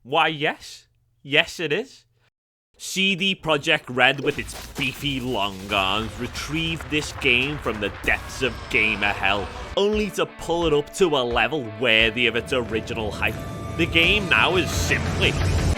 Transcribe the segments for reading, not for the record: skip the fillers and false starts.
Why, yes. Yes, it is. CD Projekt Red, with its beefy long arms, retrieved this game from the depths of gamer hell, only to pull it up to a level worthy of its original hype. The game now is simply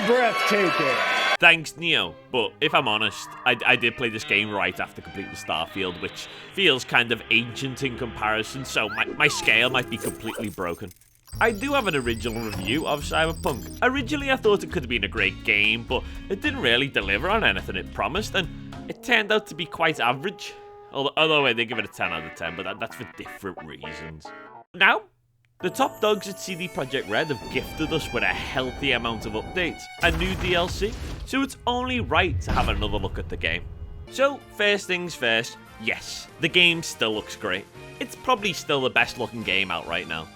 breathtaking. Thanks, Neo. But if I'm honest, I did play this game right after completing Starfield, which feels kind of ancient in comparison, so my scale might be completely broken. I do have an original review of Cyberpunk. Originally, I thought it could have been a great game, but it didn't really deliver on anything it promised, and it turned out to be quite average. Although I did give it a 10 out of 10, but that's for different reasons. Now, the top dogs at CD Projekt Red have gifted us with a healthy amount of updates and new DLC, so it's only right to have another look at the game. So, first things first, yes, the game still looks great. It's probably still the best looking game out right now.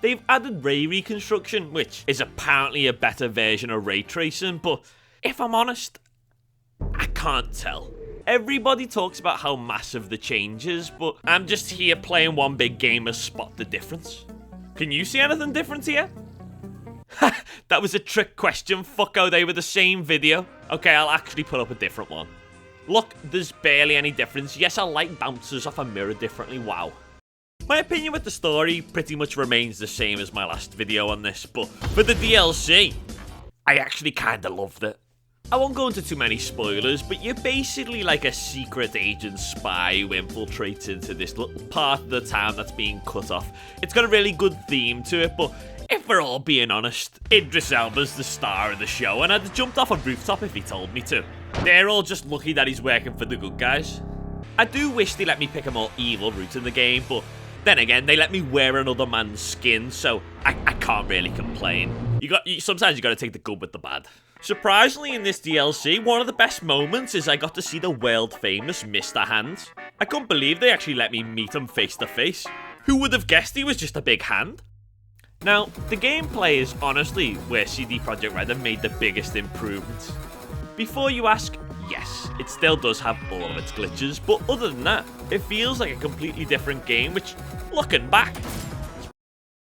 They've added ray reconstruction, which is apparently a better version of ray tracing, but if I'm honest, I can't tell. Everybody talks about how massive the change is, but I'm just here playing one big game to spot the difference. Can you see anything different here? That was a trick question, fucko, they were the same video. Okay, I'll actually put up a different one. Look, there's barely any difference. Yes, a light bounces off a mirror differently, wow. My opinion with the story pretty much remains the same as my last video on this, but for the DLC, I actually kinda loved it. I won't go into too many spoilers, but you're basically like a secret agent spy who infiltrates into this little part of the town that's being cut off. It's got a really good theme to it, but if we're all being honest, Idris Elba's the star of the show, and I'd have jumped off a rooftop if he told me to. They're all just lucky that he's working for the good guys. I do wish they let me pick a more evil route in the game, but then again, they let me wear another man's skin, so I can't really complain. Sometimes you gotta take the good with the bad. Surprisingly, in this DLC, one of the best moments is I got to see the world-famous Mr. Hands. I couldn't believe they actually let me meet him face to face. Who would have guessed he was just a big hand? Now, the gameplay is honestly where CD Projekt Red have made the biggest improvements. Before you ask, yes, it still does have all of its glitches, but other than that, it feels like a completely different game, which, looking back, is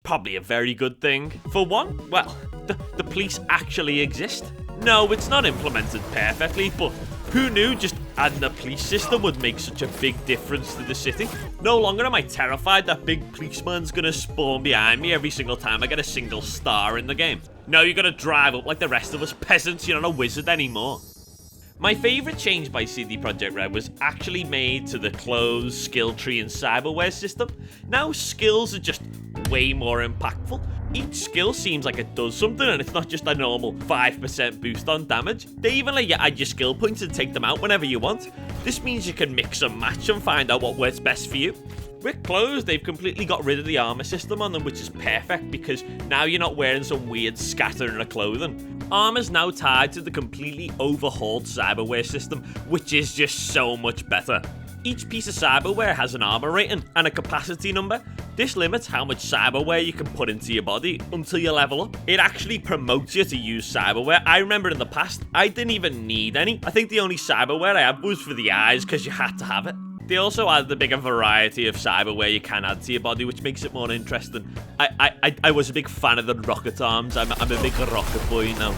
probably a very good thing. For one, well, the police actually exist. No, it's not implemented perfectly, but who knew just adding a police system would make such a big difference to the city? No longer am I terrified that big policeman's gonna spawn behind me every single time I get a single star in the game. No, you gotta drive up like the rest of us peasants, you're not a wizard anymore. My favourite change by CD Projekt Red was actually made to the clothes, skill tree and cyberware system. Now skills are just way more impactful. Each skill seems like it does something and it's not just a normal 5% boost on damage. They even let you add your skill points and take them out whenever you want. This means you can mix and match and find out what works best for you. With clothes, they've completely got rid of the armor system on them, which is perfect because now you're not wearing some weird scattering of clothing. Armor's now tied to the completely overhauled cyberware system, which is just so much better. Each piece of cyberware has an armor rating and a capacity number. This limits how much cyberware you can put into your body until you level up. It actually promotes you to use cyberware. I remember in the past, I didn't even need any. I think the only cyberware I had was for the eyes because you had to have it. They also added a bigger variety of cyberware you can add to your body, which makes it more interesting. I was a big fan of the rocket arms. I'm a big rocket boy now.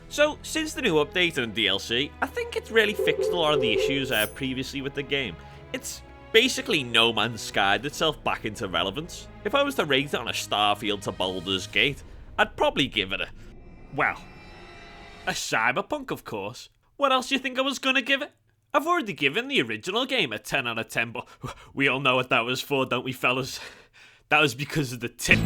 So, since the new update and DLC, I think it's really fixed a lot of the issues I had previously with the game. It's basically No Man's Skied itself back into relevance. If I was to rate it on a Starfield to Baldur's Gate, I'd probably give it a Cyberpunk, of course. What else do you think I was gonna give it? I've already given the original game a 10 out of 10, but we all know what that was for, don't we, fellas? That was because of the tip.